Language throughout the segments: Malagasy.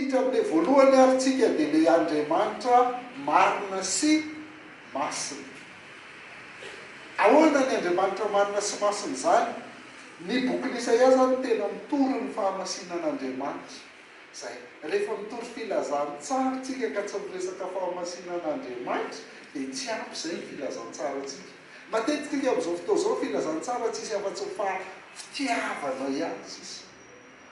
miditra amin'ilay voalohany arytsika dia ilay Andriamanitra marina sy masina. Ahoana ny Andriamanitra marina sy masina izany? Ny bokin'Isaia zany tena mitory ny fahamasinan'Andriamanitra. Zay, rehefa mitory filazantsara tsika ka tsy miresaka fahamasinan'Andriamanitra, dia tsy ampy izay ny filazantsara tsika. Matetika amin'izao fotoana izao filazantsara tsisy afa-tsy fitiavana ihany sisa.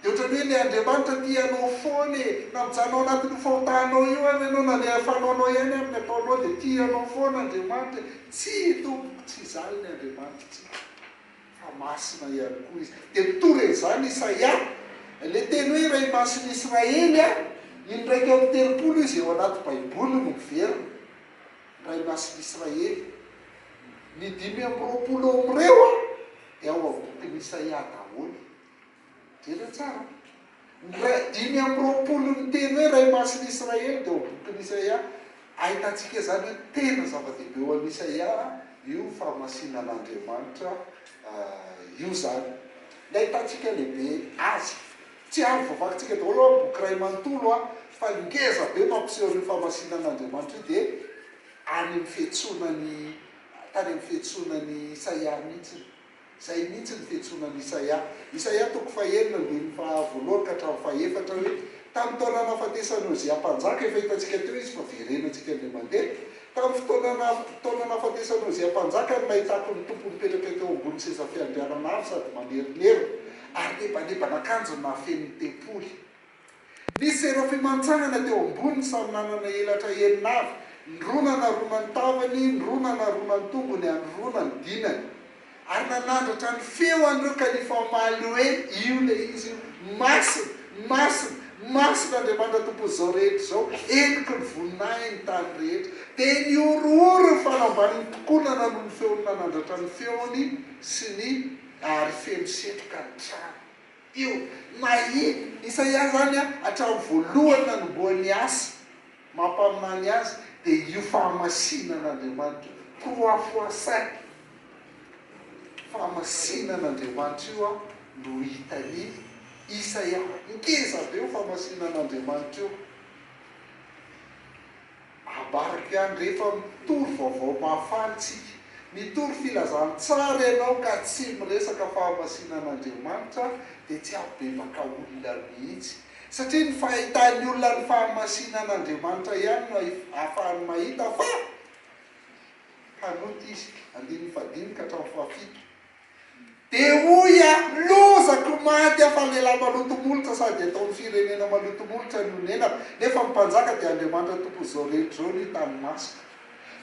Dia ohatrany hoe ilay Andriamanitra tianao foana na mijanao anatin'ny fahotanao io ary ianao na ilay fanaonao ihany amin'ny ataonao dia tianao foana Andriamanitra. Tsy tompoko, tsy izany ny Andriamanitra tsika. Fa masina ihany koa izy. Dia mitory izany Isaia, ilay teny hoe iray mason'Israely indraiky amin'ny telopolo izy eo anaty Baiboly no miverina. Iray mason'Israely. Ny 520 amin'ireo dia ao amin'ny bokin'Isaia daholo. Tena tsara. 520 ny teny hoe iray mason'Israely dia ao bokin'Isaia. Ahitantsika izany hoe tena zava-dehibe eo an'Isaia io fahamasinan'Andriamanitra io zany. Ny ahitantsika lehibe azy. Tsy ary vavakintsika daholo boky iray manontolo fa ngeza be mampiseho ny fahamasinan'Andriamanitra io dia any amin'ny fiantsonany tany amin'ny fiantsonany Isaia mihitsy. Izay mihitsy ny fiantsonany Isaia. Isaia toko 9:1 ka hatramin'ny 4 hoe tamin'ny taona nahafatesany Ozia mpanjaka efa hitantsika teo izy fa verenantsika ilay mandeha. Tamin'ny taona nahafatesany Ozia mpanjaka no nahitako ny tompo mipetraka teo ambony seza fiandrianana avy sady manerinery ary nebanebana akanjo nafen'ny tempoly. Nisy serafimantsangana teo ambony samy nanana elatra eninavy. Ny rona narona ny tavany, ny rona narona ny tongony, ny rona ny dinany. Ary nanandratra ny feo an'ireo ka ny famaly hoe io ilay izy masina, masina, masina Andriamanitra tompo izao rehetra izao, eniky ny voninahiny ny tany rehetra. Dia niorooro ny fanambaniny tokoa nanano ny feony nanandratra ny feony sy ny ary feno setroka ny trano. Io mahita Isaia zany hatramin'ny voalohany nanomboany asa mampaminany azy dia io fahamasinan'Andriamanitra croix-foisay. Fahamasinan'Andriamanitra io no hitany Isaia. Ngeza be io fahamasinan'Andriamanitra io. Abarika ihany rehefa mitory vaovao mahafaly tsika. Mitory filazantsara ianao ka tsy miresaka fahamasinan'Andriamanitra dia tsy abebaka olona mihitsy. Satria ny fahitan'ny olona ny fahamasinan'Andriamanitra ihany no ahafahany mahita fa hanoty izy 5:15 ka hatramin'ny 7. Dia hoya lozako maty fa lehilahy malotomolotra sady ataon'ny firenena malotomolotra ny onenako. Nefa mpanjaka dia Andriamanitra tompo izao rehetra izao ny tany masina.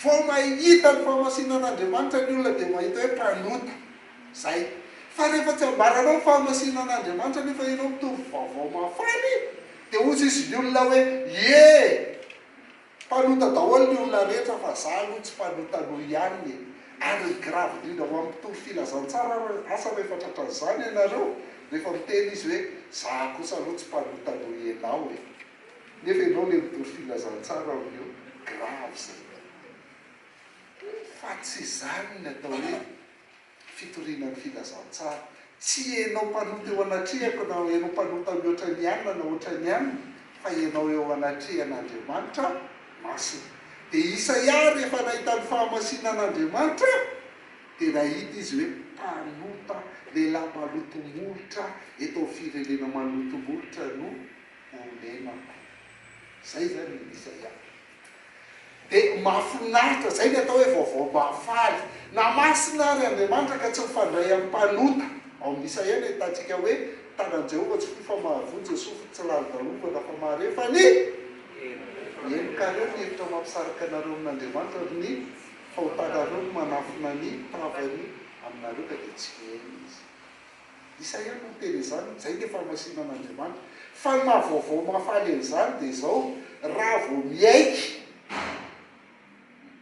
Vao mahita ny fahamasinan'Andriamanitra ny olona dia mahita hoe mpanota. Zay. Fa rehefa tsy ambaranao ny fahamasinan'Andriamanitra nefa ianao mitovy vaovao mahafaly dia ozy izy ny olona hoe mpanota daholo ny olona rehetra fa za aloha tsy mpanotanoho ihany. Ary ny grave indrindra ho amin'ny tory filazantsara asa rehefa tratran'izany ianareo rehefa miteny izy hoe za kosa aloha tsy mpanotanoho ianao nefa ianao le mitory filazantsara io grave zay. Fa tsy izany ny atao hoe fitorinan'ny filazantsara. Tsy ianao mpanota eo anatrehako na ianao mpanota mihoatra ny anina na oatra ny anina fa ianao eo anatrehan'Andriamanitra masina. Dia Isaia rehefa nahita ny fahamasinan'Andriamanitra dia nahita izy hoe mpanota lehilahy malotomolotra eto firenena malotomolotra no onenako. Zay zany Isaia. Dia mahafinaritra zay ny atao hoe vaovao mahafaly. Na masina ary Andriamanitra ka tsy mifandray amin'ny mpanota. Ao amin'ny Isaia ny ahitantsika hoe tanan Jehovah tsy fa mahavonjy Jesosy tsy lalidalovana fa marefany enikareo ny hevitra mampisaraka anareo amin'Andriamanitra ny fahotanareo ny manafina ny tavany aminareo ka dia tsy eny izy. Isaia no teny izany, zay ny fahamasinan'Andriamanitra. Fa ny mahavaovao mahafaly an'izany dia izao raha vao miaiky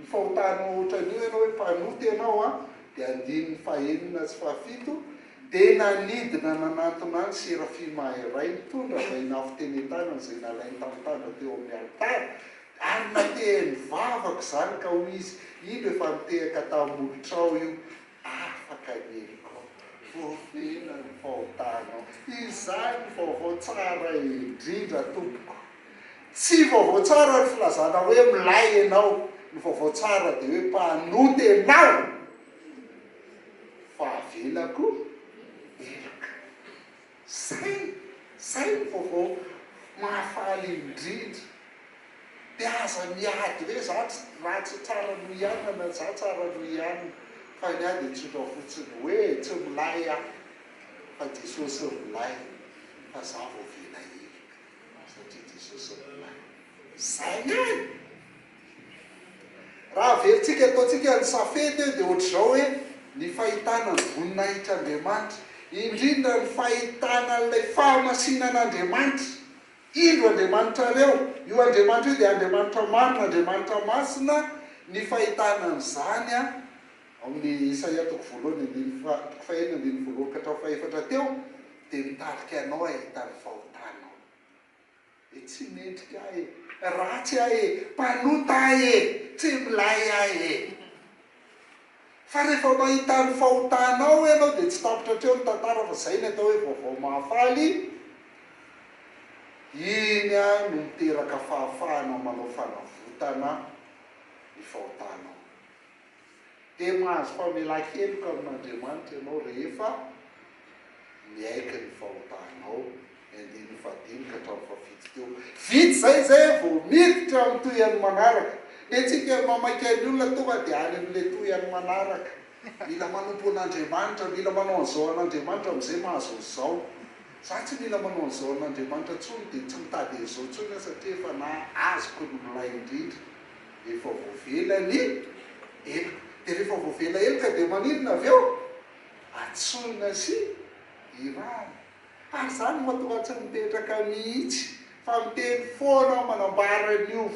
ny fahotanao ohatran'io ianao hoe mpanota ianao dia 5:9 sy 7 dia nanidina nanantona ny serafima Iray mitondra vainafo teny an-tanany izay nalainy tamintandra teo amin'ny altara ary natehany vavaka izany ka hoy izy ino efa nitehaka tamin'ny molotrao io afaka ny heliko voafela ny fahotanao. Izany vaovao tsara indrindra tompoko. Tsy vaovao tsara ny filazana hoe milay ianao. Ny vaovao tsara dia hoe mpanoty ianao. Fa avelako elaka. Zay ny vaovao mahafaly indrindra. Dia aza miady hoe za ratsy tsara no ihany na za tsara no ihany. Fa ny ady tsotra fotsiny hoe tsy milay aho. Fa Jesosy milay. Fa za vao vela elaka. Satria Jesosy milay. Zay ihany. Raha averintsika ataontsika ny safety dia ohatr'izao hoe ny fahitana ny voninahitran'Andriamanitra. Indrindra ny fahitana ilay fahamasinan'Andriamanitra. Indro Andriamanitra reo. Io Andriamanitra io dia Andriamanitra Marina, Andriamanitra Masina. Ny fahitana an'izany amin'ny Isaia toko voalohany toko fahenina andiny voalohany ka faefatra teo dia mitarika anao ahitany fahotanao. Tsy mendrika ahy ratsy ahy mpanota ahy tsy milay ahy. Fa rehefa mahita ny fahotanao ianao dia tsy tapitra treo ny tantara fa zay ny atao hoe vaovao mahafaly. Iny no miteraka fahafahana manao fanavotana ny fahotanao. Dia mahazo famelan-keloka amin'Andriamanitra ianao rehefa miaiky ny fahotanao. Andiny fadiny ka hatramin'ny fafito teo. Vitsy zay vao miditra amin'ny tohany manaraka. Dia tsika mamaky ny olona tonga dia any amin'ilay tohany manaraka. Mila manompo an'Andriamanitra, mila manao an'izao an'Andriamanitra amin'izay mahazo izao. Za tsy mila manao an'izao an'Andriamanitra tsony dia tsy mitady an'izao tsony satria efa na azoko ny milay indrindra. Efa voavelany elaka. Dia rehefa voavela elaka dia maninona avy eo? Antsoina sy irana. Ary zany mahatonga tsy mipetraka mihitsy. Fa miteny foana manambara io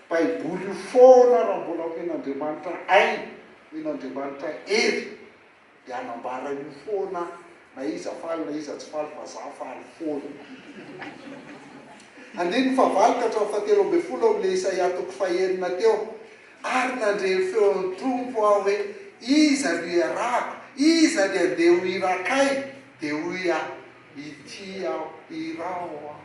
baiboly io foana raha mbola men'Andriamanitra aina, men'Andriamanitra hery. Dia anambara io foana na iza faly na iza tsy faly fa za faly foana. Andiny favalo ka hatramin'ny fahatelo ambin'ny folo amin'ilay Isaia toko fahenina teo. Ary nandre feon'ny tompo aho hoe iza no iarako, iza ny andeha ho irakay, dia hoy aho ity aho irao aho.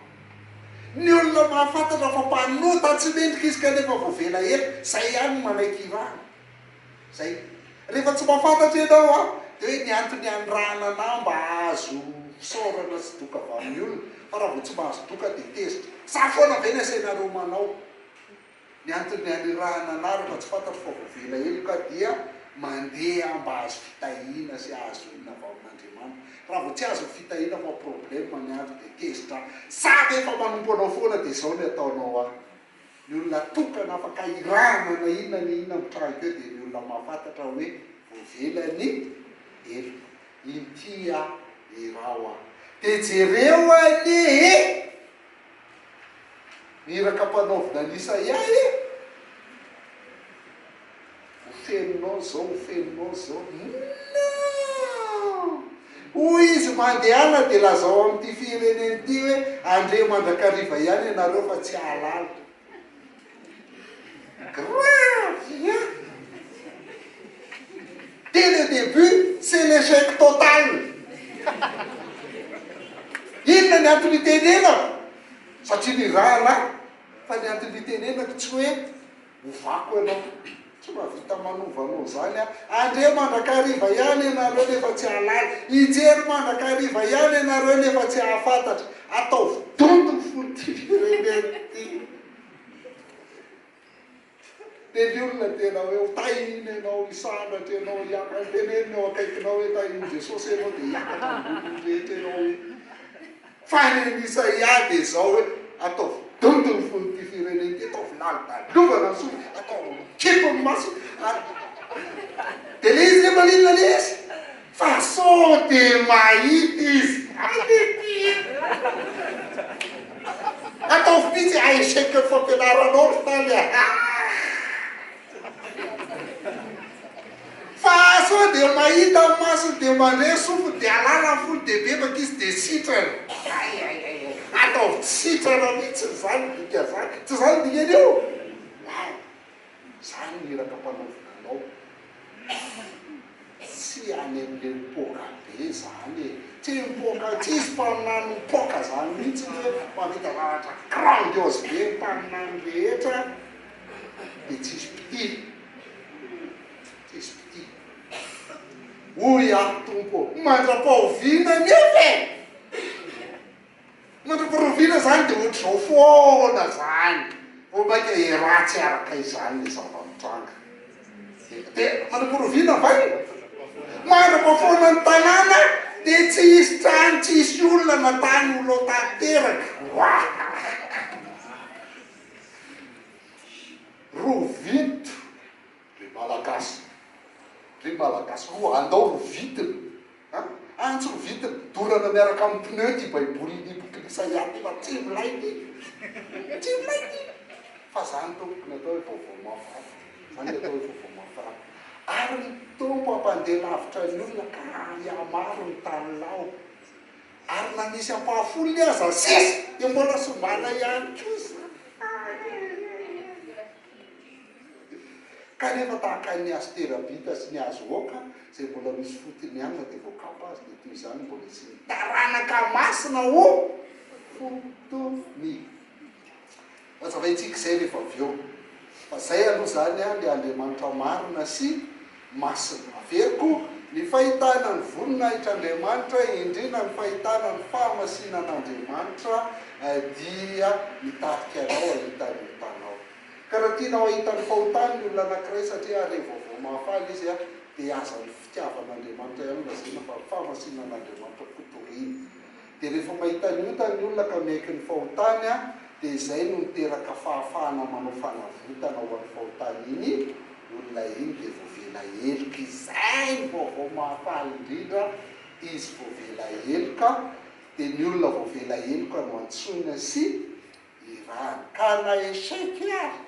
Ny olona mahafantatra fa mpanota tsy mendrika izy kanefa voavela ela, zay ihany manaiky irana. Zay. Rehefa tsy mahafantatra ianao dia hoe niantony andrana anao mba azo fisaorana sy doka avy amin'ny olona. Fa raha vao tsy mahazo doka dia tezitra. Sa foana ve ny asainareo manao? Ny antony anirahana anary fa tsy fantatra fa voavela eloka dia mandeha mba azo fitahiana sy azo inona avy amin'Andriamanitra. Raha vao tsy azo fitahiana fa problema ny andro dia tezitra. Sa rehefa manompo anao foana dia izao ny ataonao ahy. Ny olona tokana afaka irana na inona mitranga eo dia ny olona mahafantatra hoe voavelany eloka. Ity aho irao aho. Dia jereo any niraka mpanaovina an'Isaia hofeninao zao. Hoy izy mandehana dia lazao amin'ity fireneny ity hoe andre mandrakariva ihany ianareo fa tsy halala. Grave! Dès le début, c'est l'échec total. Inona ny antony tenenako? Satria ny rana, fa ny antony tenenako tsy hoe hovako ianao. Tsy mahavita manovanao zany aho. Andre mandrakariva ihany ianareo nefa tsy halala. Hijery mandrakariva ihany ianareo nefa tsy hahafantatra. Ataovy donto fony ty fireneny ty. Dia ny olona tena hoe ho tahiny ianao, hisandratra ianao, hiakatra tenenina eo akaikinao hoe tahiny Jesosy ianao dia hiakatra ambony rehetra ianao hoe. Fa ny Isaia dia izao hoe ataovy donto ny fony ty fireneny ty, ataovy lalitalovana ny sofy, ataovy kipo ny maso. Dia le izy le maninona le izy? Fa sao dia mahita izy. Ataovy mihitsy aéchec ny fampianaranao tany. Fa sao dia mahita amin'ny maso dia mandre sofy dia alala ny folo dia bebaka izy dia sitrana. Ataovy sitrana mihitsy zany dika zany. Tsy zany dikany io. Zany niraka mpanaovina anao. tsy any amin'le mipoka be zany tsy mipoka tsisy mpaminany mipoka zany mihitsy hoe mamita lavatra grandiose be mpaminany rehetra de tsisy piti tsisy piti hoy aho tompo mandra-pahovina nefe mandra-parovina zany de ohatry zao foana zany vo maika ratsy araka izany le zava-mitranga de mandra-parovina vai mandra-pafoana ny tanàna de tsy isy trano tsy isy olona natany olo tanteraka rovito ry malagasy roa andao rovitiny antsy rovitiny dorana miaraka amin'ny pneu ty baiboly bokin'Isaia fa tsy milaity fa zany tompo natao hoe vaovao mahafaly zany natao hoe vaovao mahafaly ary ny tompo ampandeha lavitra ny olona ka iamaro ny tanylao ary na misy ampahafolo aza sisy de mbola sombana ihany kosa kanefa tahaka ny azo terabita sy ny azo oka zay mbola misy fotony ihany de voakapa azy de toy zany mbola tsy taranaka masina o fotony azavaitsika zay rehefa avy eo fa zay aloha zany a le Andriamanitra marina sy masina averiko ny fahitana ny voninahitran'Andriamanitra indrina ny fahitana ny fahamasinan'Andriamanitra dia mitarika anao ahitany tanao ka raha tianao ahitany fahotany ny olona anankiray satria are vaovao mahafaly izy a de aza ny fitiavan'Andriamanitra ihany lazina fa fahamasinan'Andriamanitra kotoriny de rehefa mahita ny otany ny olona ka maiky ny fahotany a de izay no miteraka fahafahana manao fanavotana ho an'ny fahotany iny olona iny de voavela elika izay ny vaovao mahafaly indrindra izy voavela elika de ny olona voavela elika no antsoina sy irany ka na eseky ary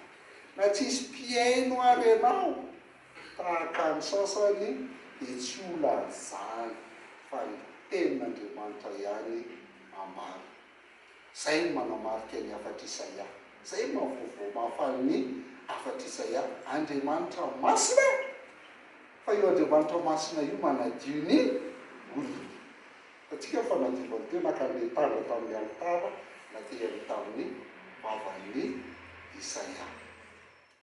na tsisy mpiaino ary ianao tahaka ny sasany de tsy ola zany fa ny tenin'Andriamanitra ihany ambara zay no manamarika ny afatr-Isaia zay mahavaovao mahafaly ny afatr-Isaia Andriamanitra masina fa io Andriamanitra masina io manadio ny olona atsika fanadiovany teo nakanle tara tamin'ny alitara na tehany tamin'ny vavan'ny Isaia